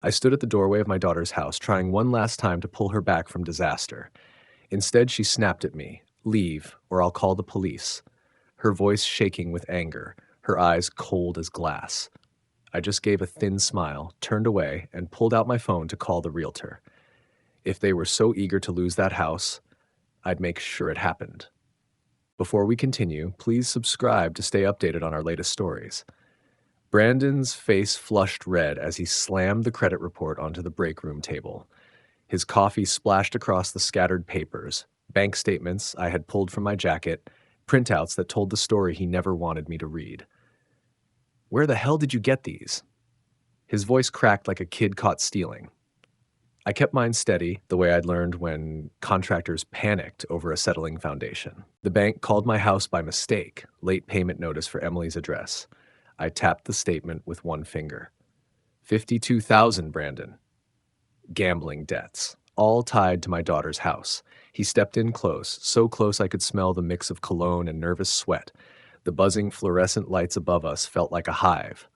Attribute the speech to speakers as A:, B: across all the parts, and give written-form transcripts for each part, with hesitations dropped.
A: I stood at the doorway of my daughter's house, trying one last time to pull her back from disaster. Instead, she snapped at me, "Leave, or I'll call the police," her voice shaking with anger, her eyes cold as glass. I just gave a thin smile, turned away, and pulled out my phone to call the realtor. If they were so eager to lose that house, I'd make sure it happened. Before we continue, please subscribe to stay updated on our latest stories. Brandon's face flushed red as he slammed the credit report onto the break room table. His coffee splashed across the scattered papers, bank statements I had pulled from my jacket, printouts that told the story he never wanted me to read. "Where the hell did you get these?" His voice cracked like a kid caught stealing. I kept mine steady, the way I'd learned when contractors panicked over a settling foundation. "The bank called my house by mistake. Late payment notice for Emily's address." I tapped the statement with one finger. 52,000, Brandon. Gambling debts, all tied to my daughter's house. He stepped in close, so close I could smell the mix of cologne and nervous sweat. The buzzing fluorescent lights above us felt like a hive.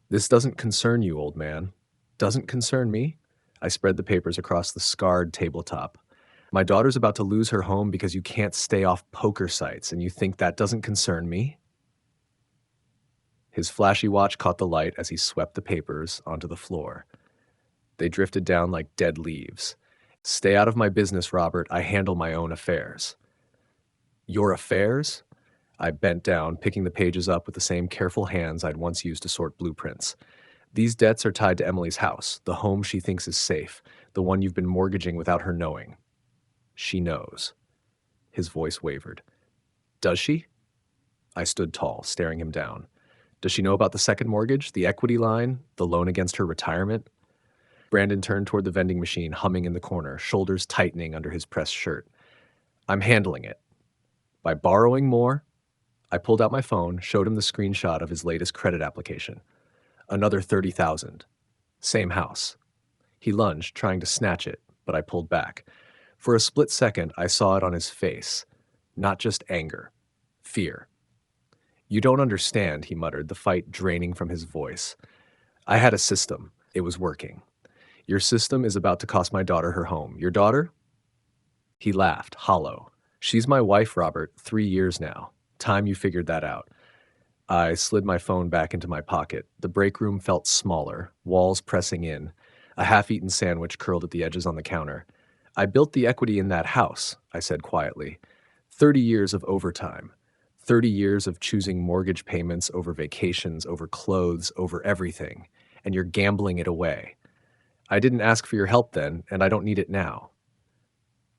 A: "This doesn't concern you, old man." "Doesn't concern me?" I spread the papers across the scarred tabletop. "My daughter's about to lose her home because you can't stay off poker sites, and you think that doesn't concern me?" His flashy watch caught the light as he swept the papers onto the floor. They drifted down like dead leaves. "Stay out of my business, Robert. I handle my own affairs." "Your affairs?" I bent down, picking the pages up with the same careful hands I'd once used to sort blueprints. "These debts are tied to Emily's house, the home she thinks is safe, the one you've been mortgaging without her knowing." "She knows." His voice wavered. "Does she?" I stood tall, staring him down. "Does she know about the second mortgage, the equity line, the loan against her retirement?" Brandon turned toward the vending machine, humming in the corner, shoulders tightening under his pressed shirt. "I'm handling it." "By borrowing more?" I pulled out my phone, showed him the screenshot of his latest credit application. "Another 30,000. Same house." He lunged, trying to snatch it, but I pulled back. For a split second, I saw it on his face. Not just anger. Fear. "You don't understand," he muttered, the fight draining from his voice. "I had a system. It was working. Your system is about to cost my daughter her home. Your daughter?" He laughed, hollow. "She's my wife, Robert, 3 years now. Time you figured that out." I slid my phone back into my pocket. The break room felt smaller, walls pressing in, a half-eaten sandwich curled at the edges on the counter. "I built the equity in that house," I said quietly. 30 years of overtime. 30 years of choosing mortgage payments over vacations, over clothes, over everything. And you're gambling it away. I didn't ask for your help then, and I don't need it now."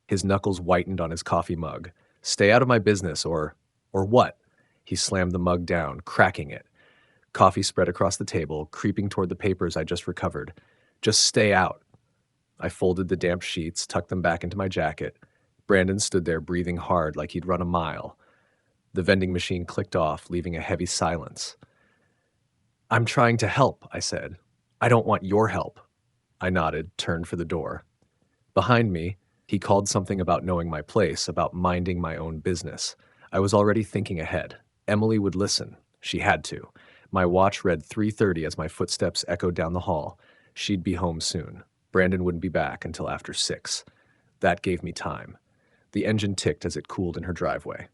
A: His knuckles whitened on his coffee mug. "Stay out of my business, or what?" He slammed the mug down, cracking it. Coffee spread across the table, creeping toward the papers I just recovered. "Just stay out." I folded the damp sheets, tucked them back into my jacket. Brandon stood there breathing hard like he'd run a mile. The vending machine clicked off, leaving a heavy silence. "I'm trying to help," I said. "I don't want your help." I nodded, turned for the door. Behind me, he called something about knowing my place, about minding my own business. I was already thinking ahead. Emily would listen. She had to. My watch read 3:30 as my footsteps echoed down the hall. She'd be home soon. Brandon wouldn't be back until after 6. That gave me time. The engine ticked as it cooled in her driveway.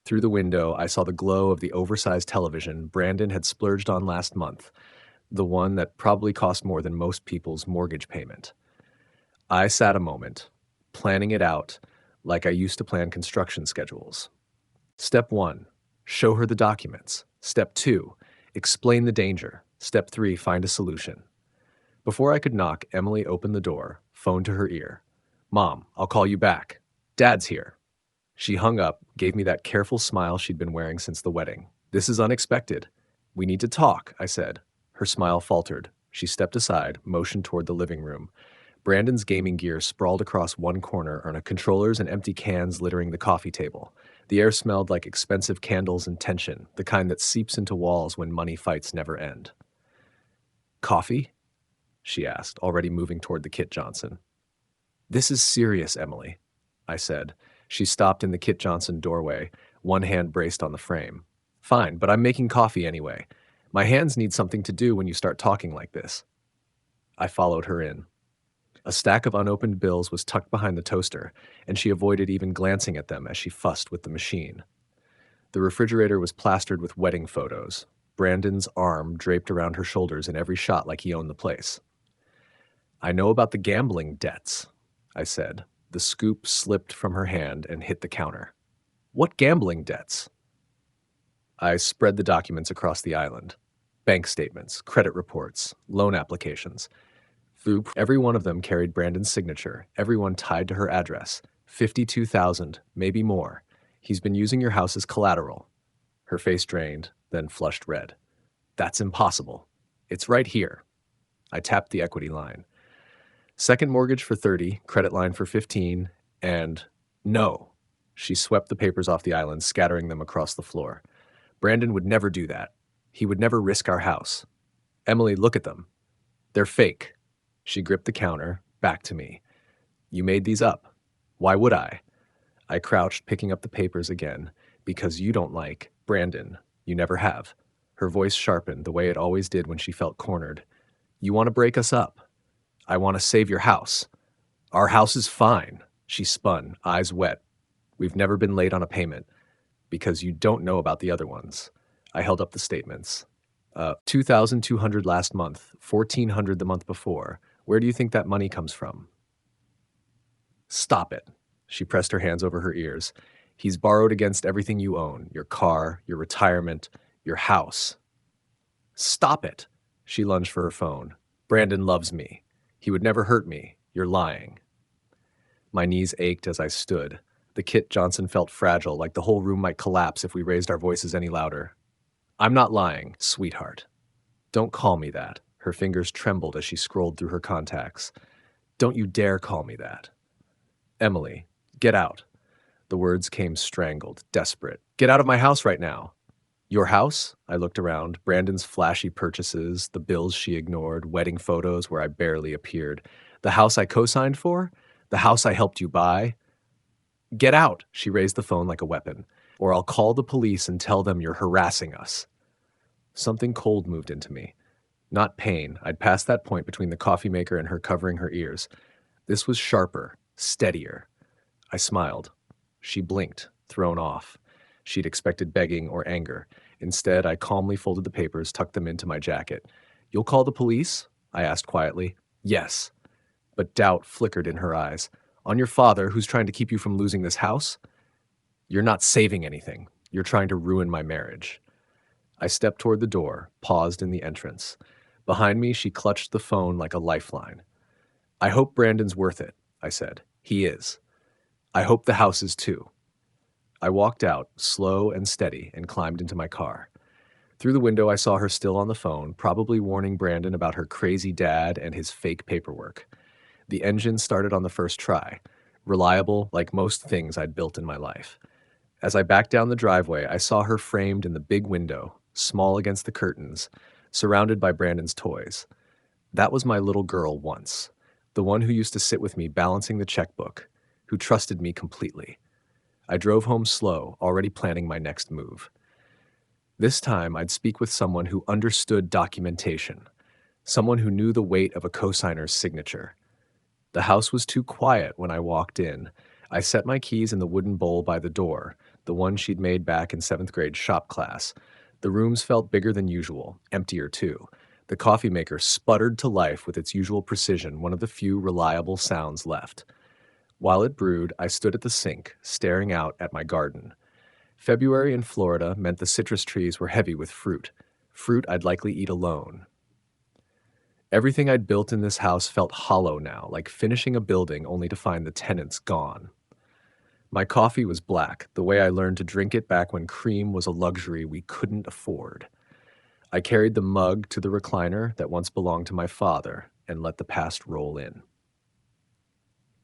A: Through the window, I saw the glow of the oversized television Brandon had splurged on last month, the one that probably cost more than most people's mortgage payment. I sat a moment, planning it out like I used to plan construction schedules. Step 1, show her the documents. Step 2, explain the danger. Step 3, find a solution. Before I could knock, Emily opened the door, phone to her ear. "Mom, I'll call you back. Dad's here." She hung up, gave me that careful smile she'd been wearing since the wedding. "This is unexpected." "We need to talk," I said. Her smile faltered. She stepped aside, motioned toward the living room. Brandon's gaming gear sprawled across one corner on controllers and empty cans littering the coffee table. The air smelled like expensive candles and tension, the kind that seeps into walls when money fights never end. "Coffee?" she asked, already moving toward the Kit Johnson. "This is serious, Emily," I said. She stopped in the Kit Johnson doorway, one hand braced on the frame. "Fine, but I'm making coffee anyway. My hands need something to do when you start talking like this." I followed her in. A stack of unopened bills was tucked behind the toaster, and she avoided even glancing at them as she fussed with the machine. The refrigerator was plastered with wedding photos, Brandon's arm draped around her shoulders in every shot like he owned the place. I know about the gambling debts, I said. The scoop slipped from her hand and hit the counter. What gambling debts? I spread the documents across the island. Bank statements, credit reports, loan applications. Through every one of them carried Brandon's signature, everyone tied to her address. 52,000, maybe more. He's been using your house as collateral. Her face drained, then flushed red. That's impossible. It's right here. I tapped the equity line. Second mortgage for 30, credit line for 15, and no. She swept the papers off the island, scattering them across the floor. Brandon would never do that. He would never risk our house. Emily, look at them. They're fake. She gripped the counter, back to me. You made these up. Why would I? I crouched, picking up the papers again. Because you don't like Brandon. You never have. Her voice sharpened, the way it always did when she felt cornered. You want to break us up. I want to save your house. Our house is fine. She spun, eyes wet. We've never been late on a payment. Because you don't know about the other ones. I held up the statements. 2,200 last month, 1,400 the month before. Where do you think that money comes from? Stop it. She pressed her hands over her ears. He's borrowed against everything you own, your car, your retirement, your house. Stop it. She lunged for her phone. Brandon loves me. He would never hurt me. You're lying. My knees ached as I stood. The Kit Johnson felt fragile, like the whole room might collapse if we raised our voices any louder. I'm not lying, sweetheart. Don't call me that. Her fingers trembled as she scrolled through her contacts. Don't you dare call me that. Emily, get out. The words came strangled, desperate. Get out of my house right now. Your house? I looked around. Brandon's flashy purchases, the bills she ignored, wedding photos where I barely appeared. The house I co-signed for? The house I helped you buy? Get out, she raised the phone like a weapon. Or I'll call the police and tell them you're harassing us. Something cold moved into me. Not pain. I'd passed that point between the coffee maker and her covering her ears. This was sharper, steadier. I smiled. She blinked, thrown off. She'd expected begging or anger. Instead, I calmly folded the papers, tucked them into my jacket. You'll call the police? I asked quietly. Yes. But doubt flickered in her eyes. On your father, who's trying to keep you from losing this house? You're not saving anything. You're trying to ruin my marriage. I stepped toward the door, paused in the entrance. Behind me, she clutched the phone like a lifeline. I hope Brandon's worth it, I said. He is. I hope the house is too. I walked out, slow and steady, and climbed into my car. Through the window, I saw her still on the phone, probably warning Brandon about her crazy dad and his fake paperwork. The engine started on the first try, reliable like most things I'd built in my life. As I backed down the driveway, I saw her framed in the big window, small against the curtains, surrounded by Brandon's toys. That was my little girl once, the one who used to sit with me balancing the checkbook, who trusted me completely. I drove home slow, already planning my next move. This time, I'd speak with someone who understood documentation, someone who knew the weight of a cosigner's signature. The house was too quiet when I walked in. I set my keys in the wooden bowl by the door, the one she'd made back in 7th grade shop class. The rooms felt bigger than usual, emptier too. The coffee maker sputtered to life with its usual precision, one of the few reliable sounds left. While it brewed, I stood at the sink, staring out at my garden. February in Florida meant the citrus trees were heavy with fruit I'd likely eat alone. Everything I'd built in this house felt hollow now, like finishing a building only to find the tenants gone. My coffee was black, the way I learned to drink it back when cream was a luxury we couldn't afford. I carried the mug to the recliner that once belonged to my father and let the past roll in.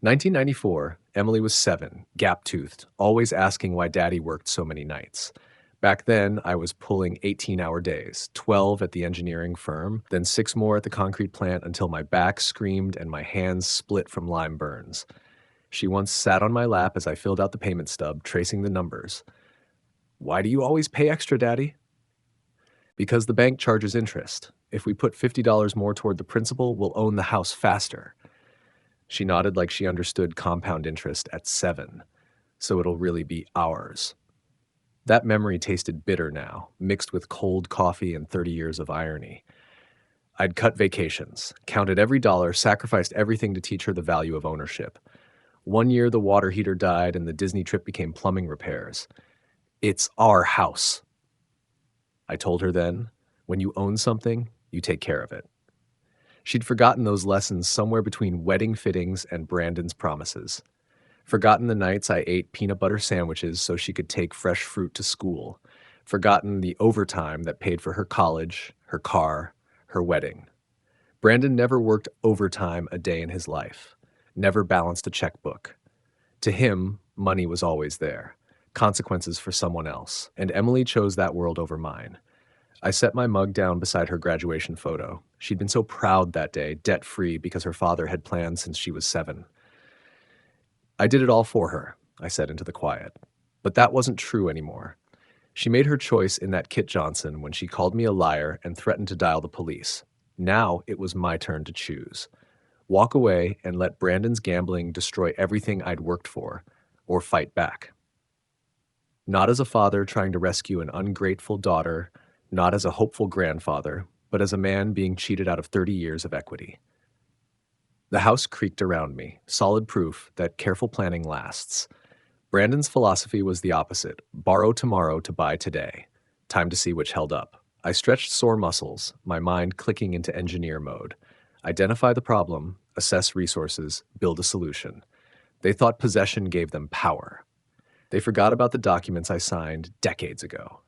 A: 1994, Emily was 7, gap-toothed, always asking why Daddy worked so many nights. Back then, I was pulling 18-hour days, 12 at the engineering firm, then 6 more at the concrete plant until my back screamed and my hands split from lime burns. She once sat on my lap as I filled out the payment stub, tracing the numbers. Why do you always pay extra, Daddy? Because the bank charges interest. If we put $50 more toward the principal, we'll own the house faster. She nodded like she understood compound interest at 7, so it'll really be ours. That memory tasted bitter now, mixed with cold coffee and 30 years of irony. I'd cut vacations, counted every dollar, sacrificed everything to teach her the value of ownership. One year, the water heater died and the Disney trip became plumbing repairs. It's our house. I told her then, when you own something, you take care of it. She'd forgotten those lessons somewhere between wedding fittings and Brandon's promises. Forgotten the nights I ate peanut butter sandwiches so she could take fresh fruit to school. Forgotten the overtime that paid for her college, her car, her wedding. Brandon never worked overtime a day in his life, never balanced a checkbook. To him, money was always there, consequences for someone else, and Emily chose that world over mine. I set my mug down beside her graduation photo. She'd been so proud that day, debt-free, because her father had planned since she was 7. I did it all for her, I said into the quiet. But that wasn't true anymore. She made her choice in that Kit Johnson when she called me a liar and threatened to dial the police. Now it was my turn to choose. Walk away and let Brandon's gambling destroy everything I'd worked for, or fight back. Not as a father trying to rescue an ungrateful daughter, not as a hopeful grandfather, but as a man being cheated out of 30 years of equity. The house creaked around me, solid proof that careful planning lasts. Brandon's philosophy was the opposite: borrow tomorrow to buy today. Time to see which held up. I stretched sore muscles, my mind clicking into engineer mode. Identify the problem, assess resources, build a solution. They thought possession gave them power. They forgot about the documents I signed decades ago.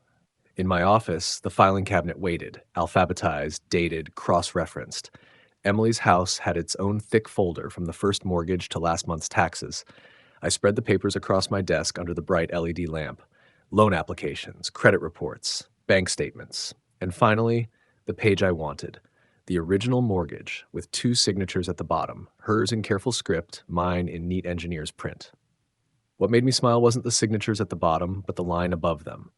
A: In my office, the filing cabinet waited, alphabetized, dated, cross-referenced. Emily's house had its own thick folder from the first mortgage to last month's taxes. I spread the papers across my desk under the bright LED lamp. Loan applications, credit reports, bank statements, and finally, the page I wanted. The original mortgage, with 2 signatures at the bottom, hers in careful script, mine in neat engineer's print. What made me smile wasn't the signatures at the bottom, but the line above them.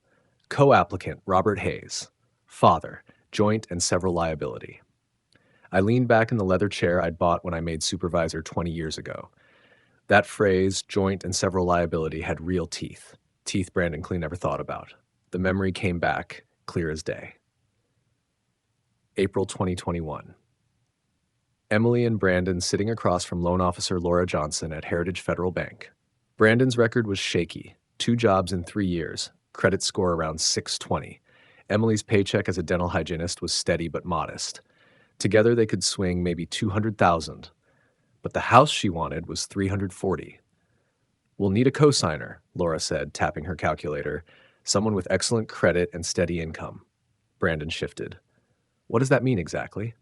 A: Co-applicant Robert Hayes. Father, joint and several liability. I leaned back in the leather chair I'd bought when I made supervisor 20 years ago. That phrase, joint and several liability, had real teeth. Teeth Brandon Klee never thought about. The memory came back, clear as day. April 2021. Emily and Brandon sitting across from loan officer Laura Johnson at Heritage Federal Bank. Brandon's record was shaky. 2 jobs in 3 years. Credit score around 620. Emily's paycheck as a dental hygienist was steady but modest. Together they could swing maybe $200,000. But the house she wanted was $340. We'll need a cosigner, Laura said, tapping her calculator. Someone with excellent credit and steady income. Brandon shifted. What does that mean exactly?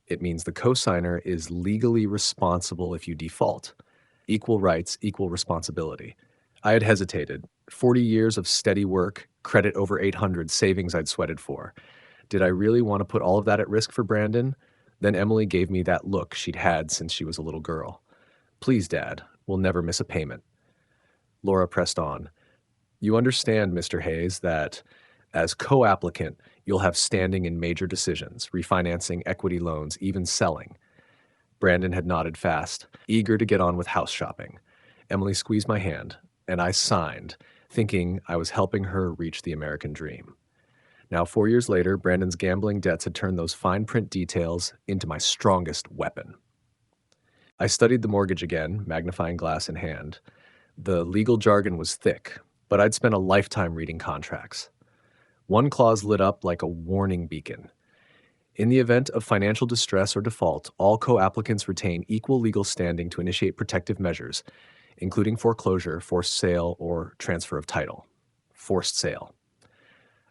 A: It means the cosigner is legally responsible if you default. Equal rights, equal responsibility. I had hesitated. 40 years of steady work, credit over 800, savings I'd sweated for. Did I really want to put all of that at risk for Brandon? Then Emily gave me that look she'd had since she was a little girl. Please, Dad, we'll never miss a payment. Laura pressed on. You understand, Mr. Hayes, that as co-applicant, you'll have standing in major decisions, refinancing equity loans, even selling. Brandon had nodded fast, eager to get on with house shopping. Emily squeezed my hand, and I signed, thinking I was helping her reach the American dream. Now, 4 years later, Brandon's gambling debts had turned those fine print details into my strongest weapon. I studied the mortgage again, magnifying glass in hand. The legal jargon was thick, but I'd spent a lifetime reading contracts. One clause lit up like a warning beacon. In the event of financial distress or default, all co-applicants retain equal legal standing to initiate protective measures, including foreclosure, forced sale, or transfer of title. Forced sale.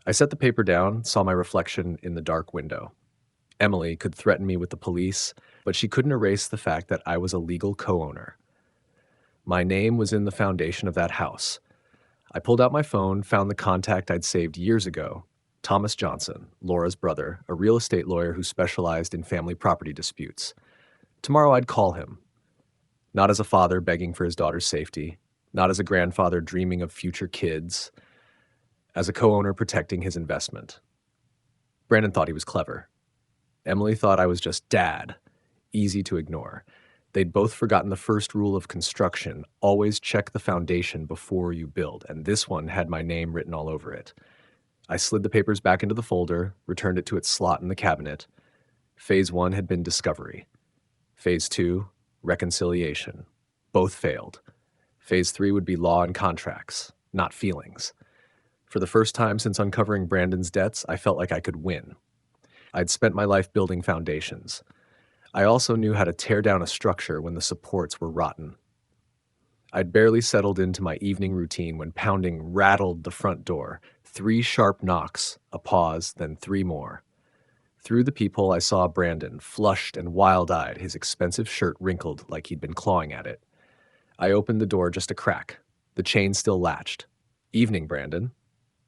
A: I set the paper down, saw my reflection in the dark window. Emily could threaten me with the police, but she couldn't erase the fact that I was a legal co-owner. My name was in the foundation of that house. I pulled out my phone, found the contact I'd saved years ago, Thomas Johnson, Laura's brother, a real estate lawyer who specialized in family property disputes. Tomorrow I'd call him. Not as a father begging for his daughter's safety, not as a grandfather dreaming of future kids, as a co-owner protecting his investment. Brandon thought he was clever. Emily thought I was just dad, easy to ignore. They'd both forgotten the first rule of construction: always check the foundation before you build, and this one had my name written all over it. I slid the papers back into the folder, returned it to its slot in the cabinet. Phase 1 had been discovery. Phase 2, reconciliation. Both failed. Phase 3 would be law and contracts, not feelings. For the first time since uncovering Brandon's debts, I felt like I could win. I'd spent my life building foundations. I also knew how to tear down a structure when the supports were rotten. I'd barely settled into my evening routine when pounding rattled the front door. 3 sharp knocks, a pause, then 3 more. Through the peephole, I saw Brandon, flushed and wild-eyed, his expensive shirt wrinkled like he'd been clawing at it. I opened the door just a crack. The chain still latched. "Evening, Brandon."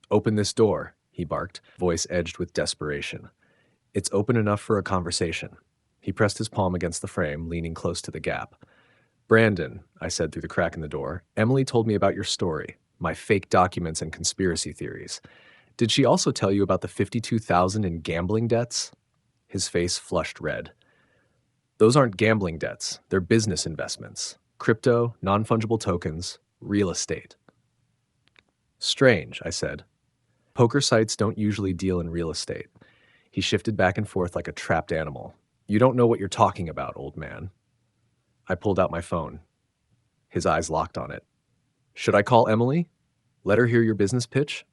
A: "Open this door," he barked, voice edged with desperation. "It's open enough for a conversation." He pressed his palm against the frame, leaning close to the gap. "Brandon," I said through the crack in the door, "Emily told me about your story, my fake documents and conspiracy theories. Did she also tell you about the $52,000 in gambling debts?" His face flushed red. "Those aren't gambling debts. They're business investments. Crypto, non-fungible tokens, real estate." "Strange," I said. "Poker sites don't usually deal in real estate." He shifted back and forth like a trapped animal. "You don't know what you're talking about, old man." I pulled out my phone. His eyes locked on it. "Should I call Emily? Let her hear your business pitch?"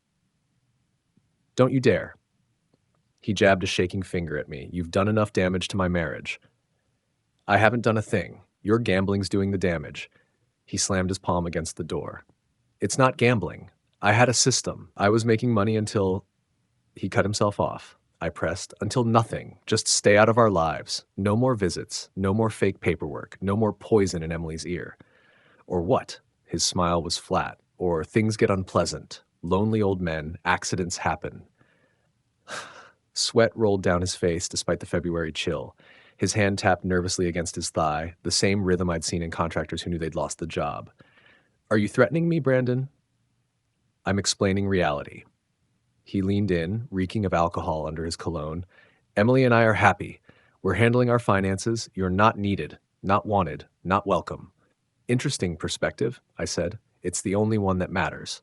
A: "Don't you dare." He jabbed a shaking finger at me. "You've done enough damage to my marriage." "I haven't done a thing. Your gambling's doing the damage." He slammed his palm against the door. "It's not gambling. I had a system. I was making money until—" He cut himself off. I pressed. "Until nothing. Just stay out of our lives. No more visits. No more fake paperwork. No more poison in Emily's ear." "Or what?" His smile was flat. "Or things get unpleasant. Lonely old men. Accidents happen." Sweat rolled down his face despite the February chill. His hand tapped nervously against his thigh, the same rhythm I'd seen in contractors who knew they'd lost the job. "Are you threatening me, Brandon?" "I'm explaining reality." He leaned in, reeking of alcohol under his cologne. "Emily and I are happy. We're handling our finances. You're not needed, not wanted, not welcome." "Interesting perspective," I said. "It's the only one that matters."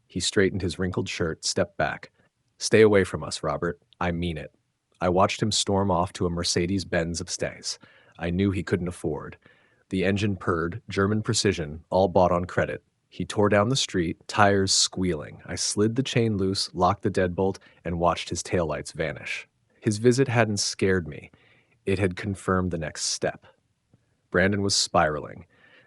A: He straightened his wrinkled shirt, stepped back. "Stay away from us, Robert. I mean it." I watched him storm off to a Mercedes-Benz upstairs. I knew he couldn't afford. The engine purred, German precision, all bought on credit. He tore down the street, tires squealing. I slid the chain loose, locked the deadbolt, and watched his taillights vanish. His visit hadn't scared me. It had confirmed the next step. Brandon was spiraling.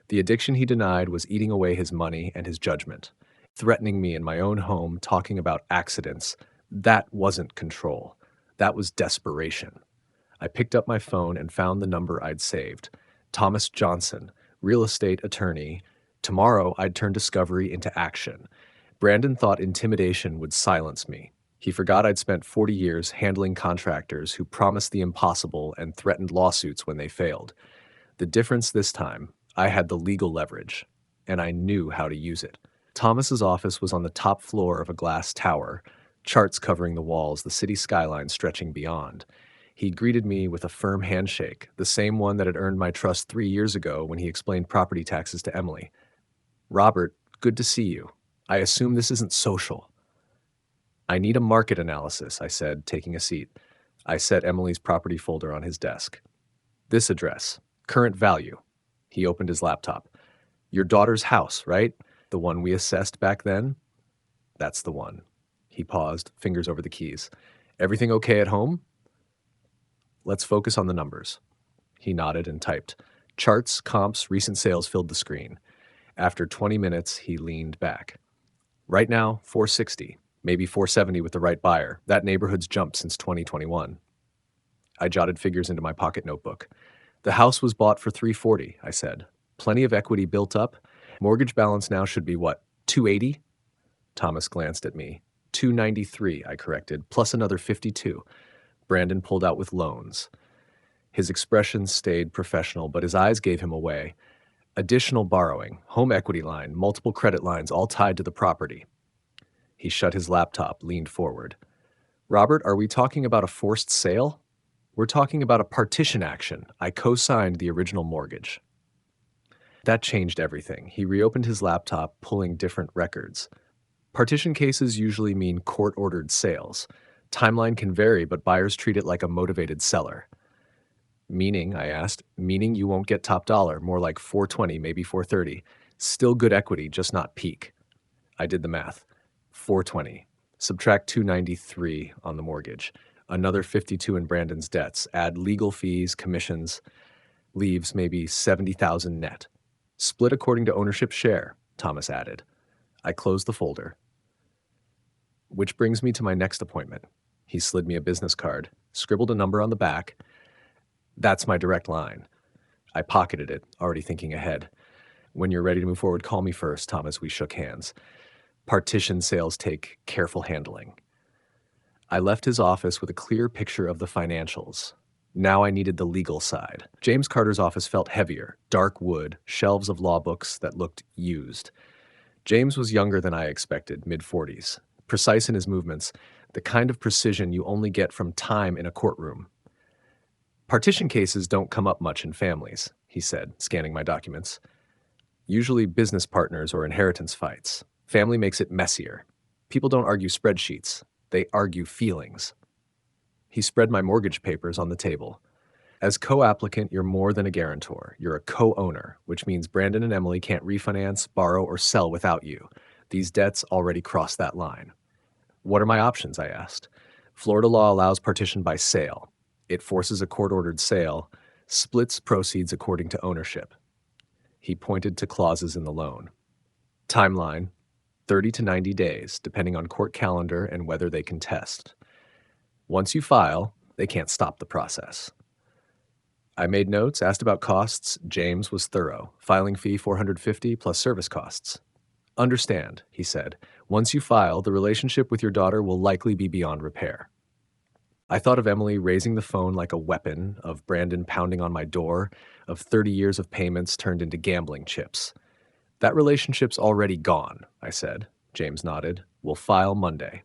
A: The addiction he denied was eating away his money and his judgment. Threatening me in my own home, talking about accidents. That wasn't control. That was desperation. I picked up my phone and found the number I'd saved. Thomas Johnson, real estate attorney. Tomorrow I'd turn discovery into action. Brandon thought intimidation would silence me. He forgot I'd spent 40 years handling contractors who promised the impossible and threatened lawsuits when they failed. The difference this time, I had the legal leverage, and I knew how to use it. Thomas's office was on the top floor of a glass tower, charts covering the walls, the city skyline stretching beyond. He greeted me with a firm handshake, the same one that had earned my trust 3 years ago when he explained property taxes to Emily. "Robert, good to see you. I assume this isn't social." "I need a market analysis," I said, taking a seat. I set Emily's property folder on his desk. "This address. Current value." He opened his laptop. "Your daughter's house, right? The one we assessed back then?" "That's the one." He paused, fingers over the keys. "Everything okay at home?" "Let's focus on the numbers." He nodded and typed. Charts, comps, recent sales filled the screen. After 20 minutes, he leaned back. "Right now, 460, maybe 470 with the right buyer. That neighborhood's jumped since 2021. I jotted figures into my pocket notebook. "The house was bought for 340, I said. "Plenty of equity built up. Mortgage balance now should be what, 280? Thomas glanced at me. 293, I corrected, plus another 52. Brandon pulled out with loans. His expression stayed professional, but his eyes gave him away. Additional borrowing, home equity line, multiple credit lines, all tied to the property. He shut his laptop, leaned forward. "Robert, are we talking about a forced sale?" We're talking about a partition action. I co-signed the original mortgage. That changed everything. He reopened his laptop, pulling different records. Partition cases usually mean court-ordered sales. Timeline can vary, but buyers treat it like a motivated seller. Meaning, I asked, meaning you won't get top dollar, more like 420, maybe 430. Still good equity, just not peak. I did the math. 420. Subtract 293 on the mortgage. Another 52 in Brandon's debts. Add legal fees, commissions. Leaves maybe 70,000 net. Split according to ownership share, Thomas added. I closed the folder. Which brings me to my next appointment. He slid me a business card, scribbled a number on the back. That's my direct line. I pocketed it, already thinking ahead. When you're ready to move forward, call me first, Thomas. We shook hands. Partition sales take careful handling. I left his office with a clear picture of the financials. Now I needed the legal side. James Carter's office felt heavier, dark wood, shelves of law books that looked used. James was younger than I expected, mid-40s, precise in his movements, the kind of precision you only get from time in a courtroom. Partition cases don't come up much in families, he said, scanning my documents. Usually business partners or inheritance fights. Family makes it messier. People don't argue spreadsheets. They argue feelings. He spread my mortgage papers on the table. As co-applicant, you're more than a guarantor. You're a co-owner, which means Brandon and Emily can't refinance, borrow, or sell without you. These debts already cross that line. What are my options, I asked. Florida law allows partition by sale. It forces a court-ordered sale, splits proceeds according to ownership. He pointed to clauses in the loan. Timeline, 30 to 90 days, depending on court calendar and whether they contest. Once you file, they can't stop the process. I made notes, asked about costs. James was thorough. Filing fee $450 plus service costs. Understand, he said. Once you file, the relationship with your daughter will likely be beyond repair. I thought of Emily raising the phone like a weapon, of Brandon pounding on my door, of 30 years of payments turned into gambling chips. That relationship's already gone, I said. James nodded. We'll file Monday.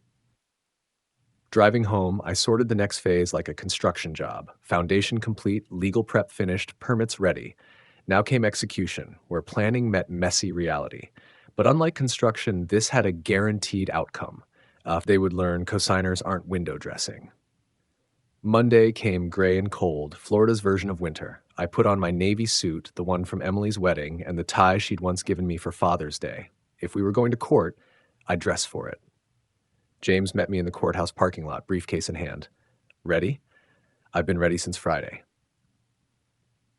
A: Driving home, I sorted the next phase like a construction job. Foundation complete, legal prep finished, permits ready. Now came execution, where planning met messy reality. But unlike construction, this had a guaranteed outcome. They would learn cosigners aren't window dressing. Monday came gray and cold, Florida's version of winter. I put on my navy suit, the one from Emily's wedding, and the tie she'd once given me for Father's Day. If we were going to court, I'd dress for it. James met me in the courthouse parking lot, briefcase in hand. Ready? I've been ready since Friday.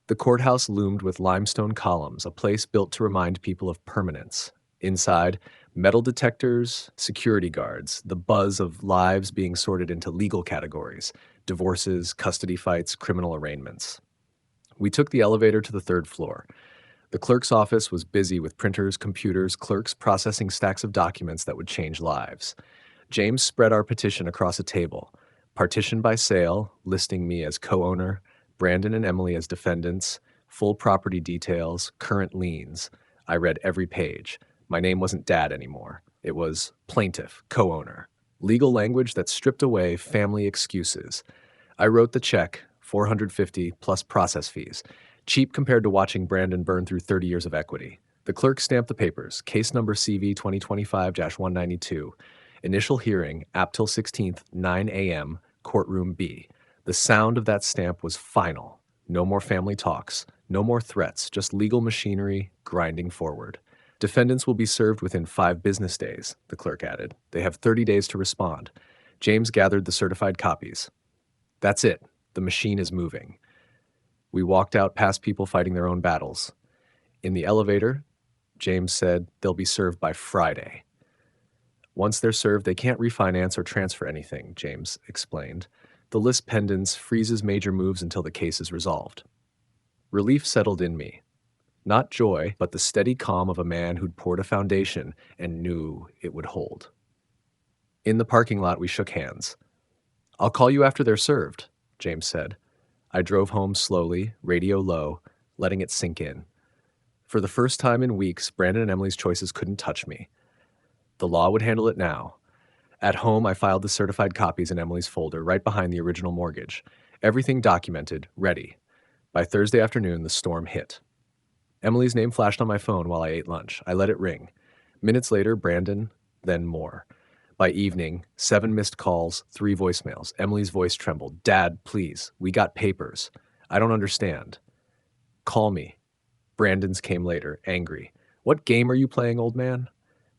A: The courthouse loomed with limestone columns, a place built to remind people of permanence. Inside, metal detectors, security guards, the buzz of lives being sorted into legal categories, divorces, custody fights, criminal arraignments. We took the elevator to the third floor. The clerk's office was busy with printers, computers, clerks processing stacks of documents that would change lives. James spread our petition across a table. Partition by sale, listing me as co-owner, Brandon and Emily as defendants, full property details, current liens. I read every page. My name wasn't Dad anymore. It was plaintiff, co-owner. Legal language that stripped away family excuses. I wrote the check, $450 plus process fees. Cheap compared to watching Brandon burn through 30 years of equity. The clerk stamped the papers, case number CV 2025-192. Initial hearing, April 16th, 9 a.m., courtroom B. The sound of that stamp was final. No more family talks, no more threats, just legal machinery grinding forward. Defendants will be served within 5 business days, the clerk added. They have 30 days to respond. James gathered the certified copies. That's it. The machine is moving. We walked out past people fighting their own battles. In the elevator, James said they'll be served by Friday. Once they're served, they can't refinance or transfer anything, James explained. The list pendants freezes major moves until the case is resolved. Relief settled in me. Not joy, but the steady calm of a man who'd poured a foundation and knew it would hold. In the parking lot, we shook hands. I'll call you after they're served, James said. I drove home slowly, radio low, letting it sink in. For the first time in weeks, Brandon and Emily's choices couldn't touch me. The law would handle it now. At home, I filed the certified copies in Emily's folder, right behind the original mortgage. Everything documented, ready. By Thursday afternoon, the storm hit. Emily's name flashed on my phone while I ate lunch. I let it ring. Minutes later, Brandon, then more. By evening, 7 missed calls, 3 voicemails. Emily's voice trembled. Dad, please. We got papers. I don't understand. Call me. Brandon's came later, angry. What game are you playing, old man?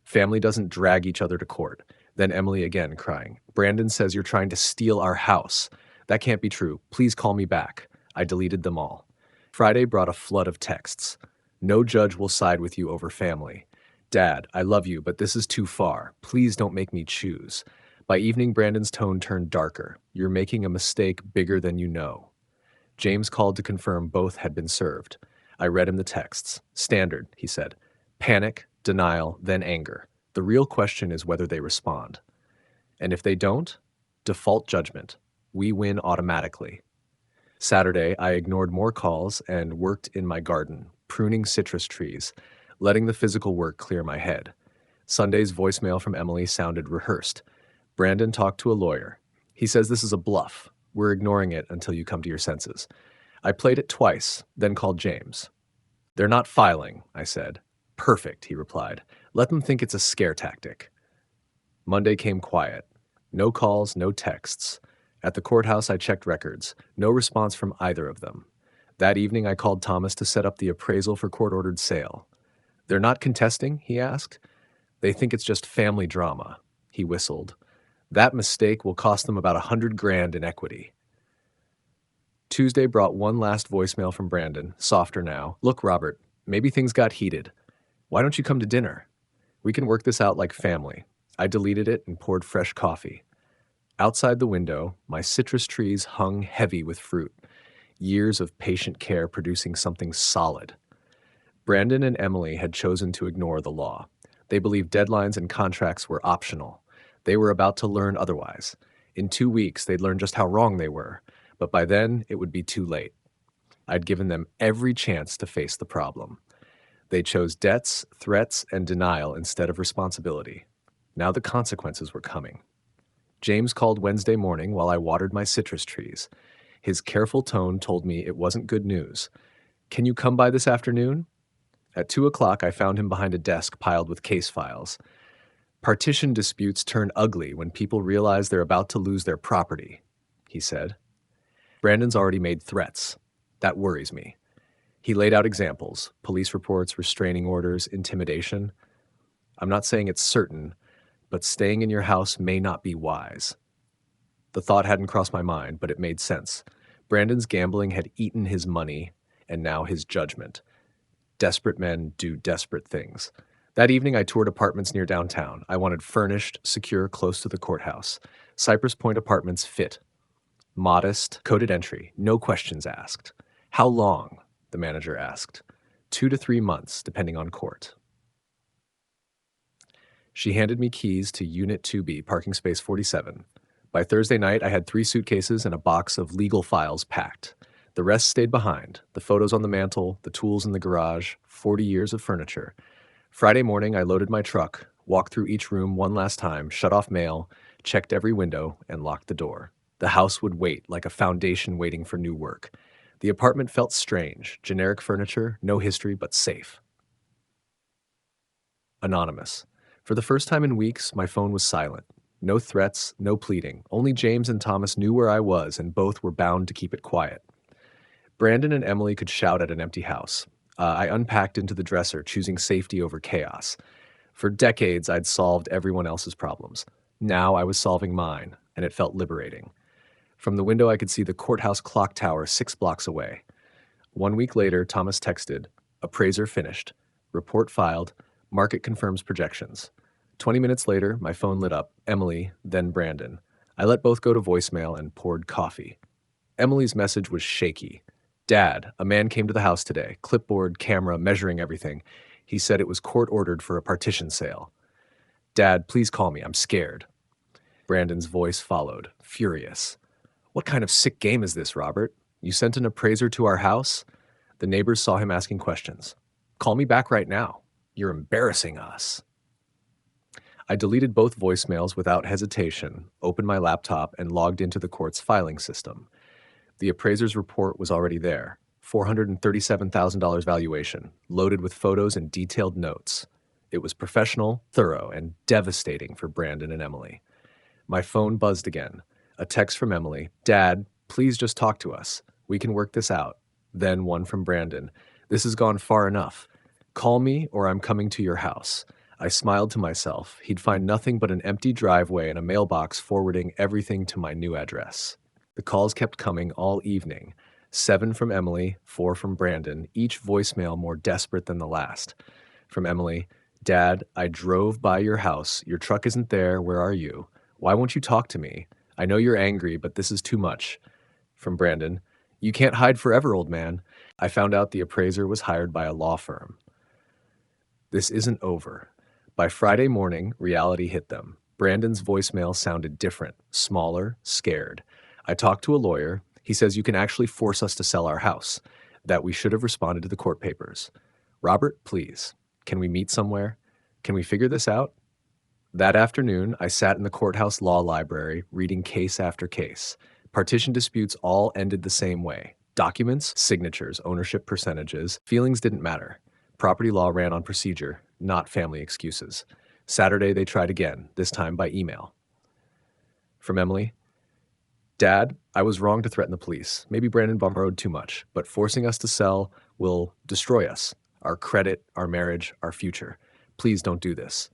A: Family doesn't drag each other to court. Then Emily again, crying. Brandon says you're trying to steal our house. That can't be true. Please call me back. I deleted them all. Friday brought a flood of texts. No judge will side with you over family. Dad, I love you, but this is too far. Please don't make me choose. By evening, Brandon's tone turned darker. You're making a mistake bigger than you know. James called to confirm both had been served. I read him the texts. Standard, he said. Panic, denial, then anger. The real question is whether they respond. And if they don't, default judgment. We win automatically. Saturday, I ignored more calls and worked in my garden, pruning citrus trees, letting the physical work clear my head. Sunday's voicemail from Emily sounded rehearsed. Brandon talked to a lawyer. He says this is a bluff. We're ignoring it until you come to your senses. I played it twice, then called James. They're not filing, I said. Perfect, he replied. Let them think it's a scare tactic. Monday came quiet. No calls, no texts. At the courthouse, I checked records. No response from either of them. That evening, I called Thomas to set up the appraisal for court-ordered sale. They're not contesting, he asked. They think it's just family drama. He whistled. That mistake will cost them about $100,000 in equity. Tuesday brought one last voicemail from Brandon, softer now. Look, Robert, maybe things got heated. Why don't you come to dinner? We can work this out like family. I deleted it and poured fresh coffee. Outside the window, my citrus trees hung heavy with fruit, years of patient care producing something solid. Brandon and Emily had chosen to ignore the law. They believed deadlines and contracts were optional. They were about to learn otherwise. In 2 weeks, they'd learn just how wrong they were, but by then, it would be too late. I'd given them every chance to face the problem. They chose debts, threats, and denial instead of responsibility. Now the consequences were coming. James called Wednesday morning while I watered my citrus trees. His careful tone told me it wasn't good news. Can you come by this afternoon? At 2 o'clock, I found him behind a desk piled with case files. Partition disputes turn ugly when people realize they're about to lose their property, he said. Brandon's already made threats. That worries me. He laid out examples, police reports, restraining orders, intimidation. I'm not saying it's certain, but staying in your house may not be wise. The thought hadn't crossed my mind, but it made sense. Brandon's gambling had eaten his money, and now his judgment. Desperate men do desperate things. That evening, I toured apartments near downtown. I wanted furnished, secure, close to the courthouse. Cypress Point Apartments fit. Modest, coded entry, no questions asked. How long? The manager asked. 2 to 3 months, depending on court. She handed me keys to Unit 2B, parking space 47. By Thursday night, I had 3 suitcases and a box of legal files packed. The rest stayed behind, the photos on the mantle, the tools in the garage, 40 years of furniture. Friday morning, I loaded my truck, walked through each room one last time, shut off mail, checked every window, and locked the door. The house would wait, like a foundation waiting for new work. The apartment felt strange, generic furniture, no history, but safe. Anonymous. For the first time in weeks, my phone was silent. No threats, no pleading. Only James and Thomas knew where I was, and both were bound to keep it quiet. Brandon and Emily could shout at an empty house. I unpacked into the dresser, choosing safety over chaos. For decades, I'd solved everyone else's problems. Now I was solving mine, and it felt liberating. From the window, I could see the courthouse clock tower 6 blocks away. 1 week later, Thomas texted, appraiser finished, report filed, market confirms projections. 20 minutes later, my phone lit up, Emily, then Brandon. I let both go to voicemail and poured coffee. Emily's message was shaky. Dad, a man came to the house today, clipboard, camera, measuring everything. He said it was court-ordered for a partition sale. Dad, please call me, I'm scared. Brandon's voice followed, furious. What kind of sick game is this, Robert? You sent an appraiser to our house? The neighbors saw him asking questions. Call me back right now. You're embarrassing us. I deleted both voicemails without hesitation, opened my laptop, and logged into the court's filing system. The appraiser's report was already there. $437,000 valuation, loaded with photos and detailed notes. It was professional, thorough, and devastating for Brandon and Emily. My phone buzzed again. A text from Emily. "Dad, please just talk to us. We can work this out." Then one from Brandon. "This has gone far enough. Call me or I'm coming to your house." I smiled to myself. He'd find nothing but an empty driveway and a mailbox forwarding everything to my new address. The calls kept coming all evening. 7 from Emily, 4 from Brandon, each voicemail more desperate than the last. From Emily, "Dad, I drove by your house. Your truck isn't there. Where are you? Why won't you talk to me? I know you're angry, but this is too much." From Brandon, "You can't hide forever, old man." I found out the appraiser was hired by a law firm. This isn't over. By Friday morning, reality hit them. Brandon's voicemail sounded different, smaller, scared. I talked to a lawyer. He says you can actually force us to sell our house, that we should have responded to the court papers. "Robert, please, can we meet somewhere? Can we figure this out?" That afternoon, I sat in the courthouse law library reading case after case. Partition disputes all ended the same way. Documents, signatures, ownership percentages, feelings didn't matter. Property law ran on procedure, not family excuses. Saturday, they tried again, this time by email. From Emily, "Dad, I was wrong to threaten the police. Maybe Brandon borrowed too much, but forcing us to sell will destroy us, our credit, our marriage, our future. Please don't do this."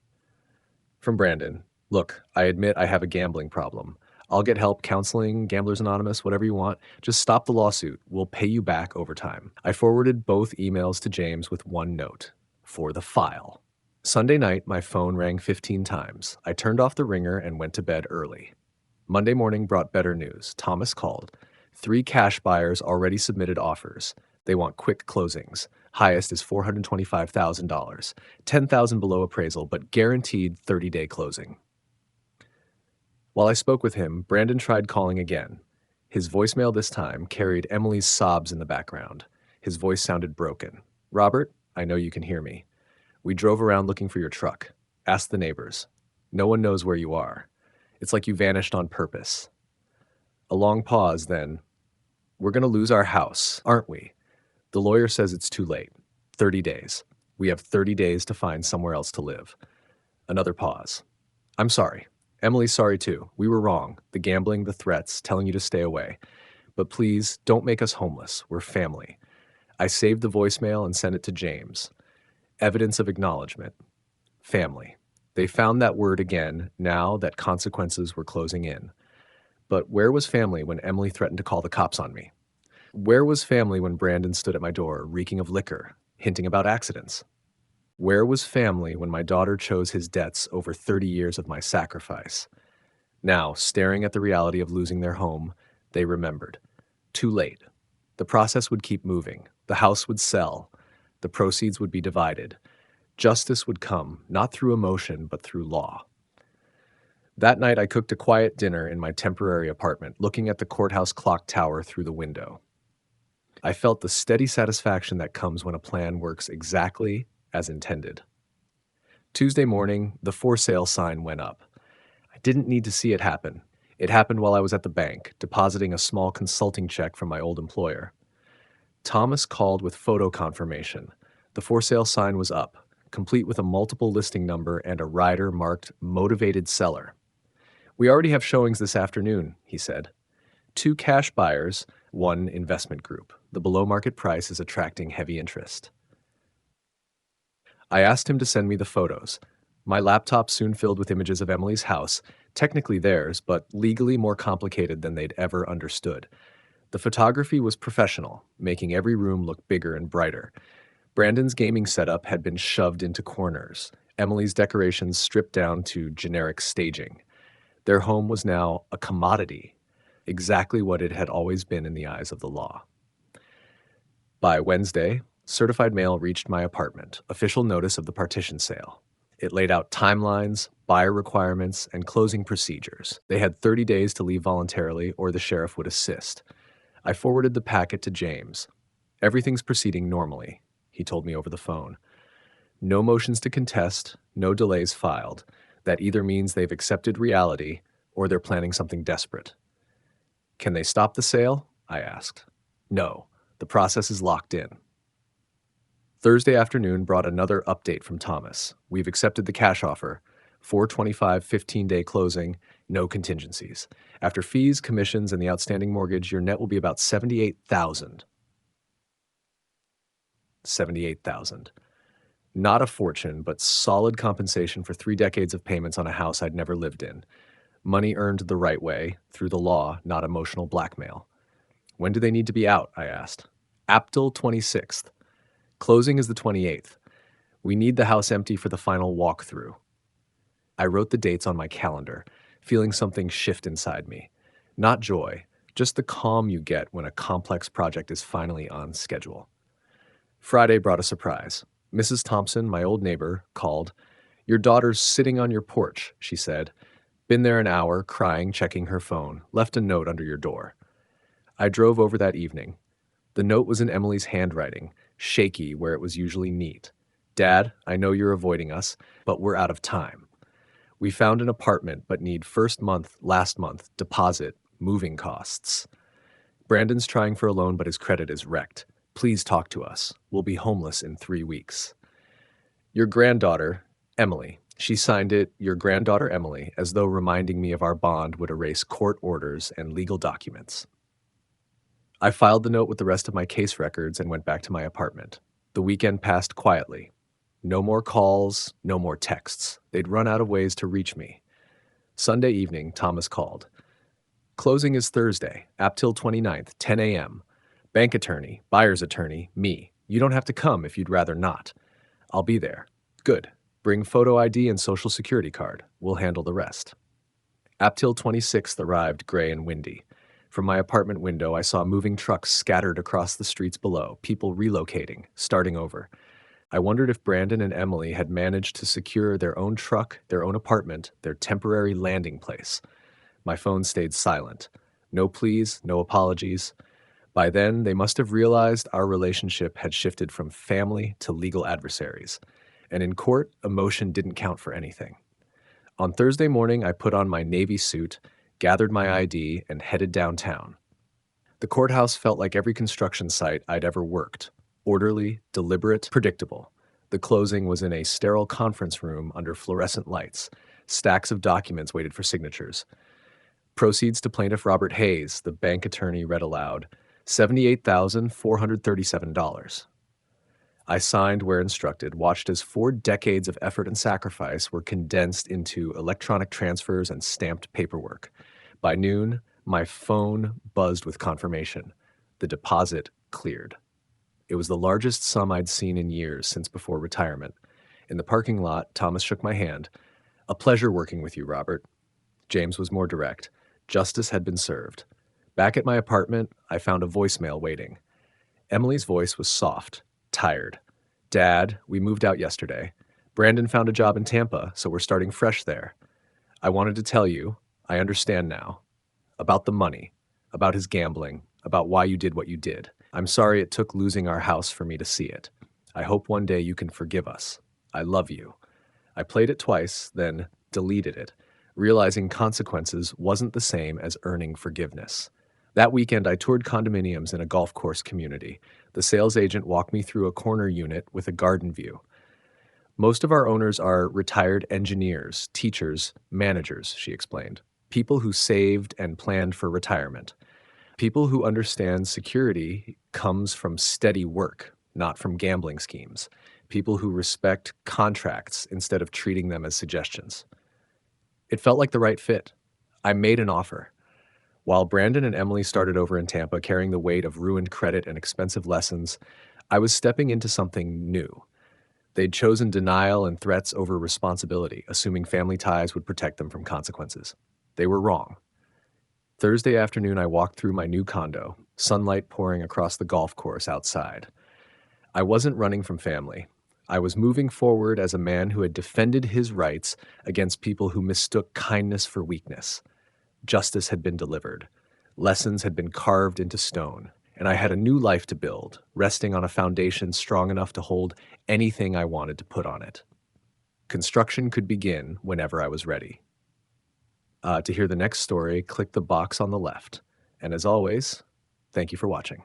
A: From Brandon, "Look, I admit I have a gambling problem. I'll get help, counseling, Gamblers Anonymous, whatever you want. Just stop the lawsuit. We'll pay you back over time." I forwarded both emails to James with one note: "For the file." Sunday night, my phone rang 15 times. I turned off the ringer and went to bed early. Monday morning brought better news. Thomas called. 3 cash buyers already submitted offers. They want quick closings. Highest is $425,000. $10,000 below appraisal, but guaranteed 30-day closing. While I spoke with him, Brandon tried calling again. His voicemail this time carried Emily's sobs in the background. His voice sounded broken. "Robert, I know you can hear me. We drove around looking for your truck. Ask the neighbors. No one knows where you are. It's like you vanished on purpose." A long pause, then, "We're going to lose our house, aren't we? The lawyer says it's too late. 30 days. We have 30 days to find somewhere else to live." Another pause. "I'm sorry. Emily's sorry too. We were wrong. The gambling, the threats, telling you to stay away. But please, don't make us homeless. We're family." I saved the voicemail and sent it to James. Evidence of acknowledgement. Family. They found that word again now that consequences were closing in. But where was family when Emily threatened to call the cops on me? Where was family when Brandon stood at my door, reeking of liquor, hinting about accidents? Where was family when my daughter chose his debts over 30 years of my sacrifice? Now, staring at the reality of losing their home, they remembered. Too late. The process would keep moving. The house would sell. The proceeds would be divided. Justice would come, not through emotion, but through law. That night, I cooked a quiet dinner in my temporary apartment, looking at the courthouse clock tower through the window. I felt the steady satisfaction that comes when a plan works exactly as intended. Tuesday morning, the for sale sign went up. I didn't need to see it happen. It happened while I was at the bank, depositing a small consulting check from my old employer. Thomas called with photo confirmation. The for sale sign was up, complete with a multiple listing number and a rider marked "Motivated Seller." "We already have showings this afternoon," he said. 2 cash buyers, 1 investment group. The below market price is attracting heavy interest. I asked him to send me the photos. My laptop soon filled with images of Emily's house, technically theirs, but legally more complicated than they'd ever understood. The photography was professional, making every room look bigger and brighter. Brandon's gaming setup had been shoved into corners. Emily's decorations stripped down to generic staging. Their home was now a commodity, exactly what it had always been in the eyes of the law. By Wednesday, certified mail reached my apartment, official notice of the partition sale. It laid out timelines, buyer requirements, and closing procedures. They had 30 days to leave voluntarily or the sheriff would assist. I forwarded the packet to James. "Everything's proceeding normally," he told me over the phone. "No motions to contest, no delays filed. That either means they've accepted reality or they're planning something desperate." "Can they stop the sale?" I asked. No, the process is locked in. Thursday afternoon brought another update from Thomas. We've accepted the cash offer. 425 15-day closing, no contingencies. After fees, commissions, and the outstanding mortgage, your net will be about 78,000. 78,000. Not a fortune, but solid compensation for 3 decades of payments on a house I'd never lived in. Money earned the right way, through the law, not emotional blackmail. When do they need to be out? I asked. April 26th. Closing is the 28th. We need the house empty for the final walkthrough. I wrote the dates on my calendar, feeling something shift inside me. Not joy, just the calm you get when a complex project is finally on schedule. Friday brought a surprise. Mrs. Thompson, my old neighbor, called. Your daughter's sitting on your porch, she said. Been there an hour, crying, checking her phone. Left a note under your door. I drove over that evening. The note was in Emily's handwriting, shaky where it was usually neat. Dad, I know you're avoiding us, but we're out of time. We found an apartment but need first month, last month, deposit, moving costs. Brandon's trying for a loan but his credit is wrecked. Please talk to us. We'll be homeless in 3 weeks. Your granddaughter, Emily. She signed it, your granddaughter Emily, as though reminding me of our bond would erase court orders and legal documents. I filed the note with the rest of my case records and went back to my apartment. The weekend passed quietly. No more calls, no more texts. They'd run out of ways to reach me. Sunday evening, Thomas called. Closing is Thursday, April 29th, 10 a.m. Bank attorney, buyer's attorney, me. You don't have to come if you'd rather not. I'll be there. Good. Bring photo ID and social security card. We'll handle the rest. April 26th arrived gray and windy. From my apartment window, I saw moving trucks scattered across the streets below, people relocating, starting over. I wondered if Brandon and Emily had managed to secure their own truck, their own apartment, their temporary landing place. My phone stayed silent. No pleas, no apologies. By then, they must have realized our relationship had shifted from family to legal adversaries. And in court, emotion didn't count for anything. On Thursday morning, I put on my Navy suit, gathered my ID, and headed downtown. The courthouse felt like every construction site I'd ever worked. Orderly, deliberate, predictable. The closing was in a sterile conference room under fluorescent lights. Stacks of documents waited for signatures. Proceeds to plaintiff Robert Hayes, the bank attorney read aloud, $78,437. I signed where instructed, watched as 4 decades of effort and sacrifice were condensed into electronic transfers and stamped paperwork. By noon, my phone buzzed with confirmation. The deposit cleared. It was the largest sum I'd seen in years since before retirement. In the parking lot, Thomas shook my hand. A pleasure working with you, Robert. James was more direct. Justice had been served. Back at my apartment, I found a voicemail waiting. Emily's voice was soft, tired. Dad, we moved out yesterday. Brandon found a job in Tampa, so we're starting fresh there. I wanted to tell you, I understand now, about the money, about his gambling, about why you did what you did. I'm sorry it took losing our house for me to see it. I hope one day you can forgive us. I love you. I played it twice, then deleted it, realizing consequences wasn't the same as earning forgiveness. That weekend, I toured condominiums in a golf course community. The sales agent walked me through a corner unit with a garden view. Most of our owners are retired engineers, teachers, managers, she explained. People who saved and planned for retirement. People who understand security comes from steady work, not from gambling schemes. People who respect contracts instead of treating them as suggestions. It felt like the right fit. I made an offer. While Brandon and Emily started over in Tampa carrying the weight of ruined credit and expensive lessons, I was stepping into something new. They'd chosen denial and threats over responsibility, assuming family ties would protect them from consequences. They were wrong. Thursday afternoon, I walked through my new condo, sunlight pouring across the golf course outside. I wasn't running from family. I was moving forward as a man who had defended his rights against people who mistook kindness for weakness. Justice had been delivered. Lessons had been carved into stone, and I had a new life to build, resting on a foundation strong enough to hold anything I wanted to put on it. Construction could begin whenever I was ready. To hear the next story, click the box on the left. And as always, Thank you for watching.